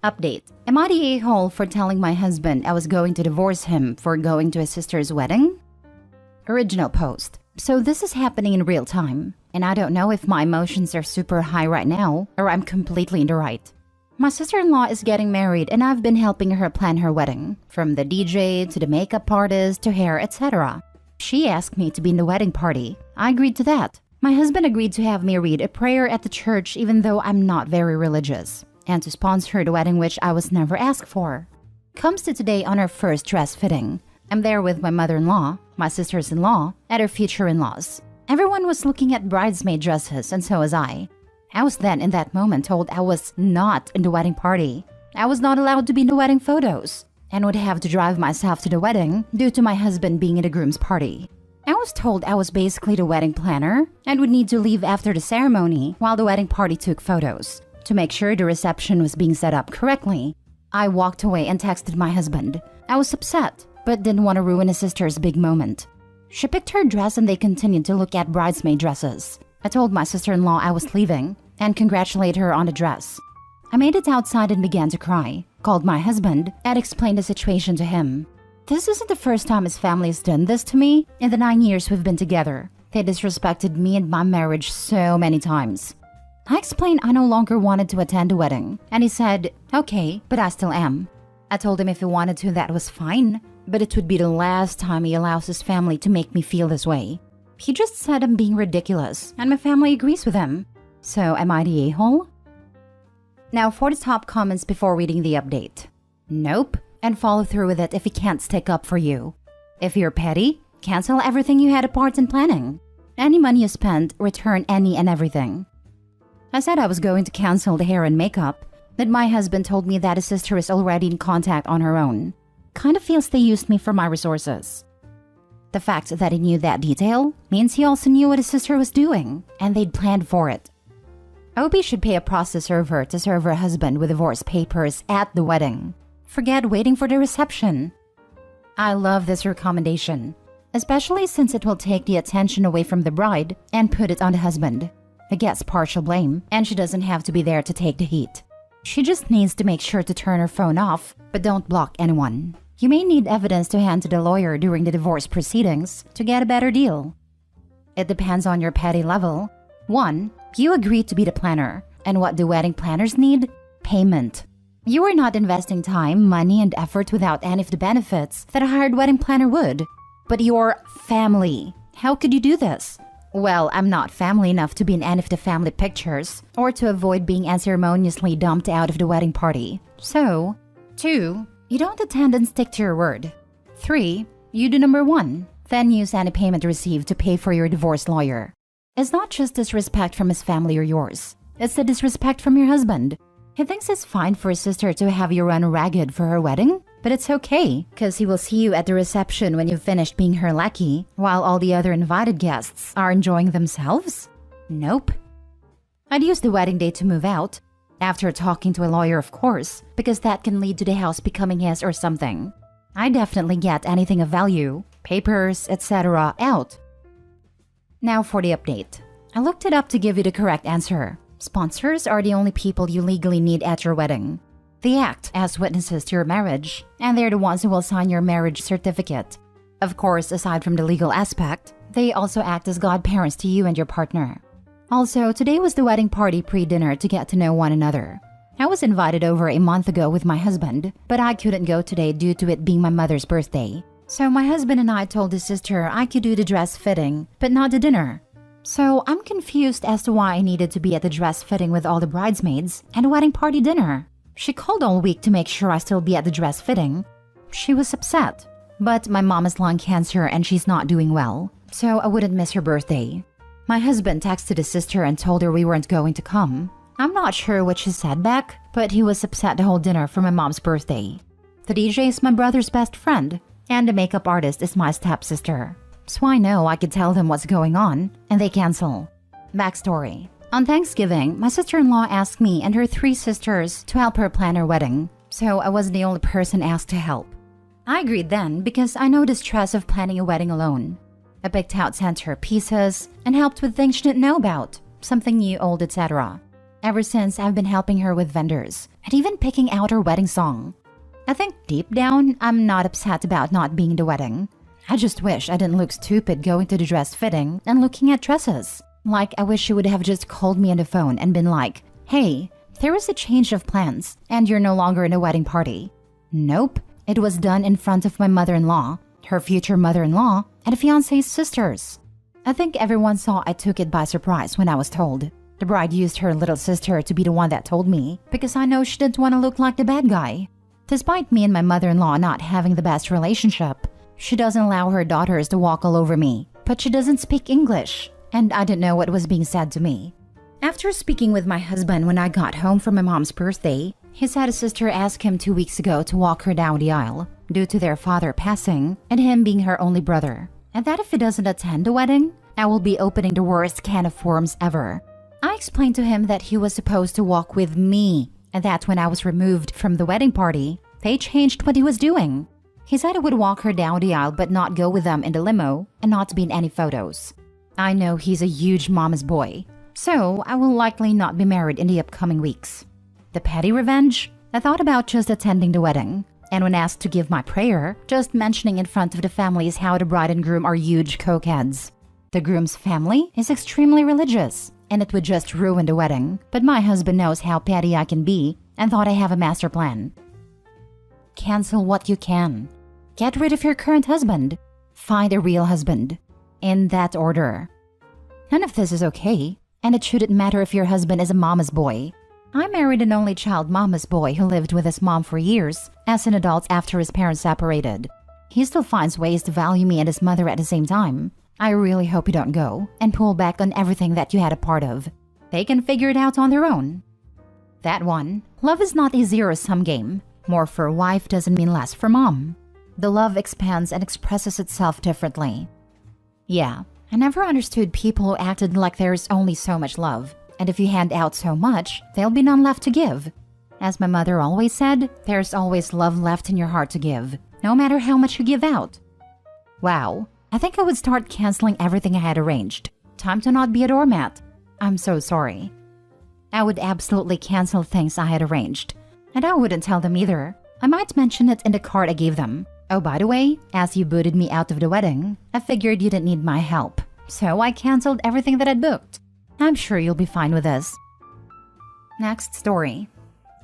Update. Am I the a-hole for telling my husband I was going to divorce him for going to his sister's wedding? Original post. So this is happening in real time, and I don't know if my emotions are super high right now or I'm completely in the right. My sister-in-law is getting married and I've been helping her plan her wedding, from the DJ to the makeup artist to hair, etc. She asked me to be in the wedding party. I agreed to that. My husband agreed to have me read a prayer at the church even though I'm not very religious, and to sponsor the wedding, which I was never asked for. Comes to today on our first dress fitting. I'm there with my mother-in-law, my sisters-in-law, and her future in-laws. Everyone was looking at bridesmaid dresses, and so was I. I was then in that moment told I was not in the wedding party. I was not allowed to be in the wedding photos, and would have to drive myself to the wedding due to my husband being in the groom's party. I was told I was basically the wedding planner and would need to leave after the ceremony while the wedding party took photos to make sure the reception was being set up correctly. I walked away and texted my husband. I was upset, but didn't want to ruin his sister's big moment. She picked her dress and they continued to look at bridesmaid dresses. I told my sister-in-law I was leaving and congratulated her on the dress. I made it outside and began to cry, called my husband, and explained the situation to him. This isn't the first time his family has done this to me in the 9 years we've been together. They disrespected me and my marriage so many times. I explained I no longer wanted to attend the wedding, and he said, okay, but I still am. I told him if he wanted to, that was fine, but it would be the last time he allows his family to make me feel this way. He just said I'm being ridiculous, and my family agrees with him. So am I the a-hole? Now for the top comments before reading the update. Nope, and follow through with it if he can't stick up for you. If you're petty, cancel everything you had a part in planning. Any money you spent, return any and everything. I said I was going to cancel the hair and makeup, that my husband told me that his sister is already in contact on her own. Kind of feels they used me for my resources. The fact that he knew that detail means he also knew what his sister was doing, and they'd planned for it. OB should pay a process server to serve her husband with divorce papers at the wedding. Forget waiting for the reception. I love this recommendation, especially since it will take the attention away from the bride and put it on the husband. He gets partial blame, and she doesn't have to be there to take the heat. She just needs to make sure to turn her phone off, but don't block anyone. You may need evidence to hand to the lawyer during the divorce proceedings to get a better deal. It depends on your petty level. 1. You agreed to be the planner, and what do wedding planners need? Payment. You are not investing time, money, and effort without any of the benefits that a hired wedding planner would. But your family. How could you do this? Well, I'm not family enough to be in any of the family pictures or to avoid being unceremoniously dumped out of the wedding party. So, 2. You don't attend and stick to your word. 3. You do number 1, then use any payment received to pay for your divorce lawyer. It's not just disrespect from his family or yours. It's the disrespect from your husband. He thinks it's fine for his sister to have you run ragged for her wedding, but it's okay, because he will see you at the reception when you've finished being her lackey, while all the other invited guests are enjoying themselves? Nope. I'd use the wedding day to move out, after talking to a lawyer of course, because that can lead to the house becoming his or something. I definitely get anything of value, papers, etc. out. Now for the update. I looked it up to give you the correct answer. Sponsors are the only people you legally need at your wedding. They act as witnesses to your marriage, and they're the ones who will sign your marriage certificate. Of course, aside from the legal aspect, they also act as godparents to you and your partner. Also, today was the wedding party pre-dinner to get to know one another. I was invited over a month ago with my husband, but I couldn't go today due to it being my mother's birthday. So my husband and I told his sister I could do the dress fitting, but not the dinner. So I'm confused as to why I needed to be at the dress fitting with all the bridesmaids and a wedding party dinner. She called all week to make sure I still be at the dress fitting. She was upset. But my mom has lung cancer and she's not doing well, so I wouldn't miss her birthday. My husband texted his sister and told her we weren't going to come. I'm not sure what she said back, but he was upset the whole dinner for my mom's birthday. The DJ is my brother's best friend, and the makeup artist is my stepsister. So I know I could tell them what's going on, and they cancel. Backstory. On Thanksgiving, my sister-in-law asked me and her 3 sisters to help her plan her wedding, so I wasn't the only person asked to help. I agreed then because I know the stress of planning a wedding alone. I picked out center pieces and helped with things she didn't know about, something new, old, etc. Ever since, I've been helping her with vendors and even picking out her wedding song. I think deep down, I'm not upset about not being the wedding. I just wish I didn't look stupid going to the dress fitting and looking at dresses. Like, I wish she would have just called me on the phone and been like, "Hey, there is a change of plans and you're no longer in a wedding party." Nope, it was done in front of my mother-in-law, her future mother-in-law, and a fiancé's sisters. I think everyone saw I took it by surprise when I was told. The bride used her little sister to be the one that told me because I know she didn't want to look like the bad guy. Despite me and my mother-in-law not having the best relationship, she doesn't allow her daughters to walk all over me, but she doesn't speak English, and I didn't know what was being said to me. After speaking with my husband when I got home from my mom's birthday, he said his sister asked him 2 weeks ago to walk her down the aisle due to their father passing and him being her only brother, and that if he doesn't attend the wedding, I will be opening the worst can of worms ever. I explained to him that he was supposed to walk with me, and that when I was removed from the wedding party, they changed what he was doing. He said I would walk her down the aisle but not go with them in the limo and not be in any photos. I know he's a huge mama's boy, so I will likely not be married in the upcoming weeks. The petty revenge? I thought about just attending the wedding, and when asked to give my prayer, just mentioning in front of the families how the bride and groom are huge cokeheads. The groom's family is extremely religious, and it would just ruin the wedding, but my husband knows how petty I can be and thought I have a master plan. Cancel what you can. Get rid of your current husband. Find a real husband. In that order. None of this is okay, and it shouldn't matter if your husband is a mama's boy. I married an only child mama's boy who lived with his mom for years as an adult after his parents separated. He still finds ways to value me and his mother at the same time. I really hope you don't go and pull back on everything that you had a part of. They can figure it out on their own. That one. Love is not a zero-sum game. More for a wife doesn't mean less for mom. The love expands and expresses itself differently. Yeah, I never understood people who acted like there's only so much love, and if you hand out so much, there'll be none left to give. As my mother always said, there's always love left in your heart to give, no matter how much you give out. Wow, I think I would start canceling everything I had arranged. Time to not be a doormat. I'm so sorry. I would absolutely cancel things I had arranged. And I wouldn't tell them either. I might mention it in the card I gave them. Oh, by the way, as you booted me out of the wedding, I figured you didn't need my help. So I canceled everything that I'd booked. I'm sure you'll be fine with this. Next story.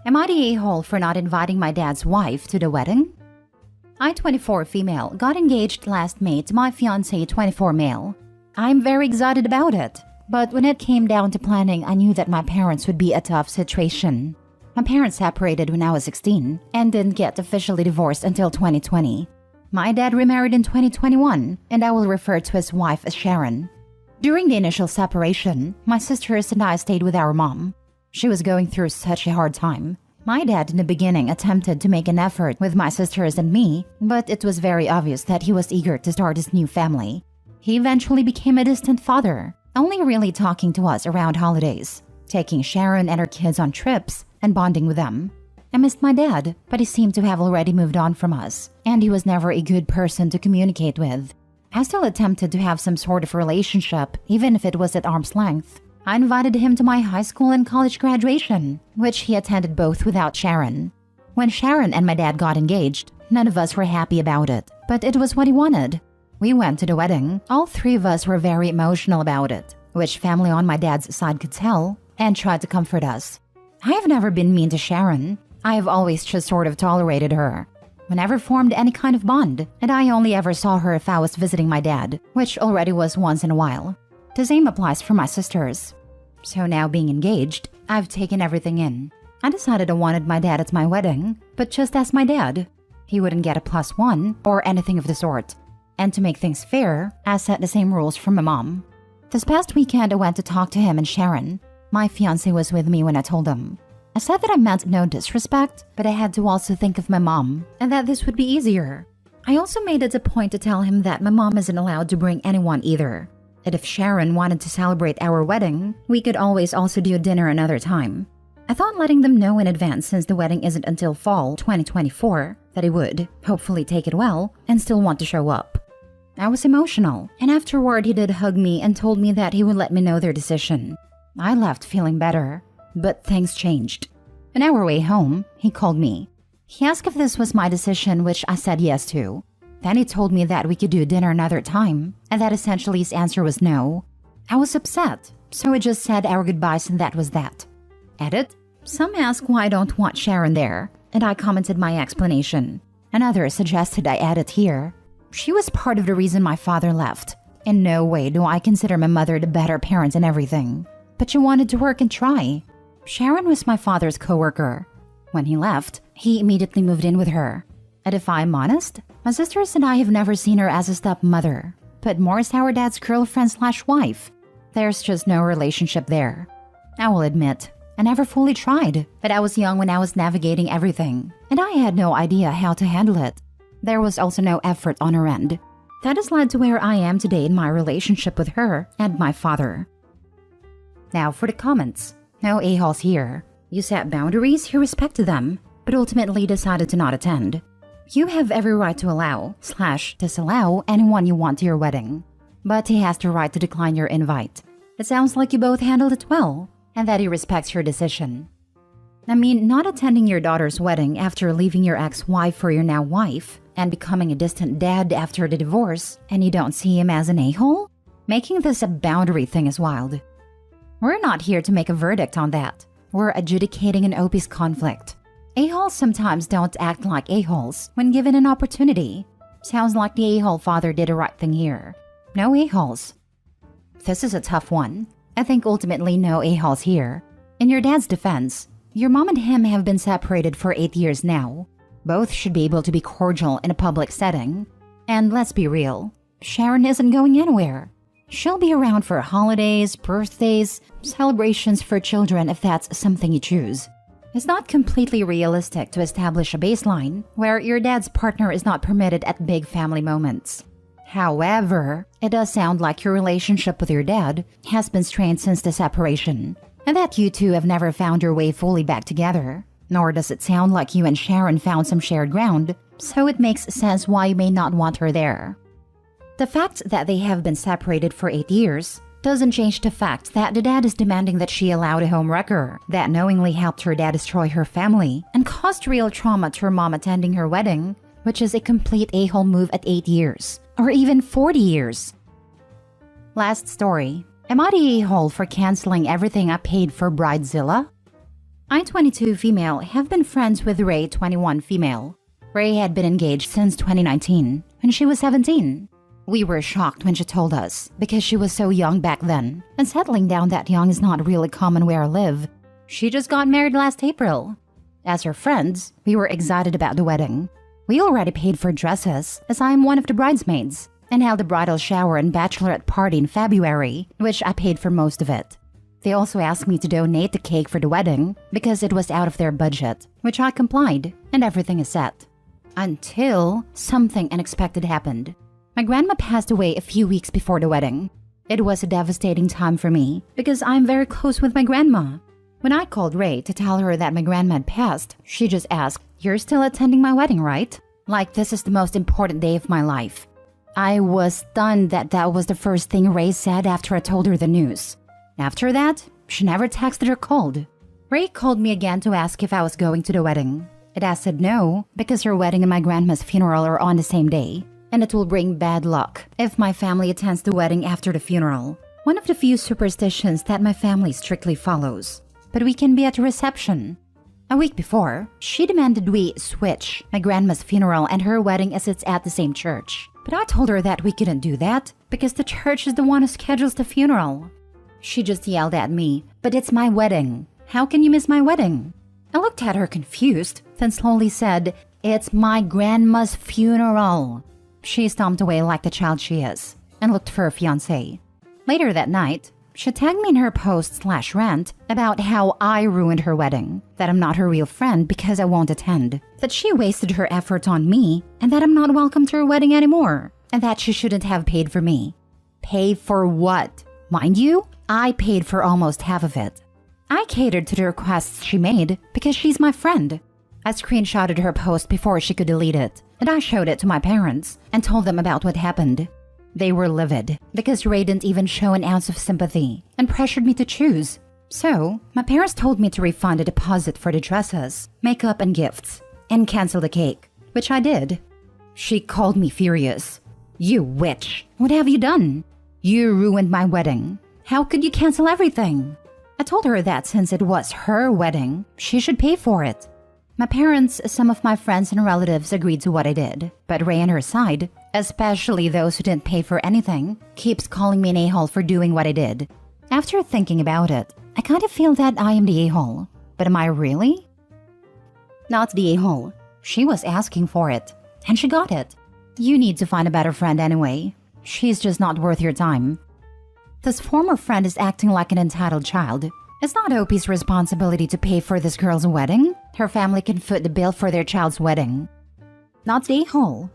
Am I the a-hole for not inviting my dad's wife to the wedding? I, 24 female, got engaged last May to my fiancé, 24 male. I'm very excited about it. But when it came down to planning, I knew that my parents would be a tough situation. My parents separated when I was 16 and didn't get officially divorced until 2020. My dad remarried in 2021, and I will refer to his wife as Sharon. During the initial separation, my sisters and I stayed with our mom. She was going through such a hard time. My dad in the beginning attempted to make an effort with my sisters and me, but it was very obvious that he was eager to start his new family. He eventually became a distant father, only really talking to us around holidays, taking Sharon and her kids on trips, and bonding with them. I missed my dad, but he seemed to have already moved on from us, and he was never a good person to communicate with. I still attempted to have some sort of relationship, even if it was at arm's length. I invited him to my high school and college graduation, which he attended both without Sharon. When Sharon and my dad got engaged, none of us were happy about it, but it was what he wanted. We went to the wedding. All three of us were very emotional about it, which family on my dad's side could tell, and tried to comfort us. I have never been mean to Sharon. I have always just sort of tolerated her. We never formed any kind of bond, and I only ever saw her if I was visiting my dad, which already was once in a while. The same applies for my sisters. So now being engaged, I've taken everything in. I decided I wanted my dad at my wedding, but just as my dad. He wouldn't get a +1 or anything of the sort. And to make things fair, I set the same rules for my mom. This past weekend I went to talk to him and Sharon. My fiancé was with me when I told him. I said that I meant no disrespect, but I had to also think of my mom, and that this would be easier. I also made it a point to tell him that my mom isn't allowed to bring anyone either. That if Sharon wanted to celebrate our wedding, we could always also do dinner another time. I thought letting them know in advance, since the wedding isn't until fall 2024, that he would, hopefully take it well, and still want to show up. I was emotional, and afterward he did hug me and told me that he would let me know their decision. I left feeling better. But things changed. On our way home, he called me. He asked if this was my decision, which I said yes to. Then he told me that we could do dinner another time, and that essentially his answer was no. I was upset, so I just said our goodbyes and that was that. Edit. Some ask why I don't want Sharon there, and I commented my explanation. Another suggested I add it here. She was part of the reason my father left. In no way do I consider my mother the better parent in everything. But she wanted to work and try. Sharon was my father's coworker. When he left, he immediately moved in with her. And if I'm honest, my sisters and I have never seen her as a stepmother, but more as our dad's girlfriend/wife. There's just no relationship there. I will admit, I never fully tried, but I was young when I was navigating everything, and I had no idea how to handle it. There was also no effort on her end. That has led to where I am today in my relationship with her and my father. Now for the comments. No a-holes here. You set boundaries, you respected them, but ultimately decided to not attend. You have every right to allow/disallow anyone you want to your wedding, but he has the right to decline your invite. It sounds like you both handled it well, and that he respects your decision. I mean, not attending your daughter's wedding after leaving your ex-wife or your now wife, and becoming a distant dad after the divorce, and you don't see him as an a-hole? Making this a boundary thing is wild. We're not here to make a verdict on that. We're adjudicating an OP's conflict. A-holes sometimes don't act like a-holes when given an opportunity. Sounds like the a-hole father did the right thing here. No a-holes. This is a tough one. I think ultimately no a-holes here. In your dad's defense, your mom and him have been separated for 8 years now. Both should be able to be cordial in a public setting. And let's be real, Sharon isn't going anywhere. She'll be around for holidays, birthdays, celebrations for children if that's something you choose. It's not completely realistic to establish a baseline where your dad's partner is not permitted at big family moments. However, it does sound like your relationship with your dad has been strained since the separation, and that you two have never found your way fully back together. Nor does it sound like you and Sharon found some shared ground, so it makes sense why you may not want her there. The fact that they have been separated for 8 years doesn't change the fact that the dad is demanding that she allow the homewrecker that knowingly helped her dad destroy her family and caused real trauma to her mom attending her wedding, which is a complete a-hole move at 8 years, or even 40 years. Last story. Am I the a-hole for canceling everything I paid for Bridezilla? I, 22 female, have been friends with Ray, 21 female. Ray had been engaged since 2019, when she was 17. We were shocked when she told us, because she was so young back then, and settling down that young is not really common where I live. She just got married last April. As her friends, we were excited about the wedding. We already paid for dresses, as I am one of the bridesmaids, and held a bridal shower and bachelorette party in February, which I paid for most of it. They also asked me to donate the cake for the wedding because it was out of their budget, which I complied, and everything is set. Until something unexpected happened. My grandma passed away a few weeks before the wedding. It was a devastating time for me because I'm very close with my grandma. When I called Ray to tell her that my grandma had passed, she just asked, "You're still attending my wedding, right?" Like this is the most important day of my life. I was stunned that that was the first thing Ray said after I told her the news. After that, she never texted or called. Ray called me again to ask if I was going to the wedding. And I said no, because her wedding and my grandma's funeral are on the same day, and it will bring bad luck if my family attends the wedding after the funeral. One of the few superstitions that my family strictly follows. But we can be at the reception. A week before, she demanded we switch my grandma's funeral and her wedding as it's at the same church. But I told her that we couldn't do that because the church is the one who schedules the funeral. She just yelled at me, "But it's my wedding. How can you miss my wedding?" I looked at her confused, then slowly said, "It's my grandma's funeral." She stomped away like the child she is and looked for her fiancé. Later that night, she tagged me in her post/rant about how I ruined her wedding, that I'm not her real friend because I won't attend, that she wasted her effort on me, and that I'm not welcome to her wedding anymore, and that she shouldn't have paid for me. Pay for what? Mind you, I paid for almost half of it. I catered to the requests she made because she's my friend. I screenshotted her post before she could delete it, and I showed it to my parents and told them about what happened. They were livid because Ray didn't even show an ounce of sympathy and pressured me to choose. So, my parents told me to refund the deposit for the dresses, makeup, and gifts, and cancel the cake, which I did. She called me furious. "You witch! What have you done? You ruined my wedding. How could you cancel everything?" I told her that since it was her wedding, she should pay for it. My parents, some of my friends and relatives agreed to what I did, but Ray on her side, especially those who didn't pay for anything, keeps calling me an a-hole for doing what I did. After thinking about it, I kind of feel that I am the a-hole. But am I really? Not the a-hole. She was asking for it, and she got it. You need to find a better friend anyway. She's just not worth your time. This former friend is acting like an entitled child. It's not OP's responsibility to pay for this girl's wedding. Her family can foot the bill for their child's wedding. Not the a-hole.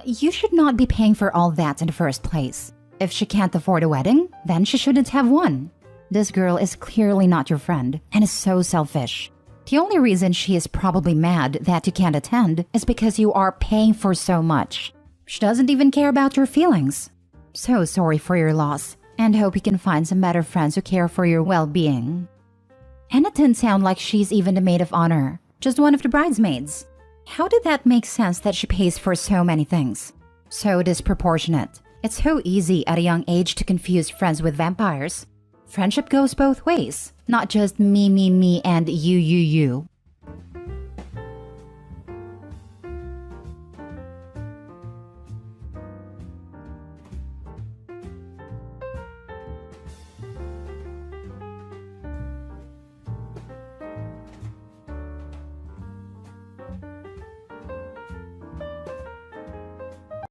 You should not be paying for all that in the first place. If she can't afford a wedding, then she shouldn't have one. This girl is clearly not your friend and is so selfish. The only reason she is probably mad that you can't attend is because you are paying for so much. She doesn't even care about your feelings. So sorry for your loss, and hope you can find some better friends who care for your well-being. And it didn't sound like she's even the maid of honor, just one of the bridesmaids. How did that make sense that she pays for so many things? So disproportionate. It's so easy at a young age to confuse friends with vampires. Friendship goes both ways, not just me, and you.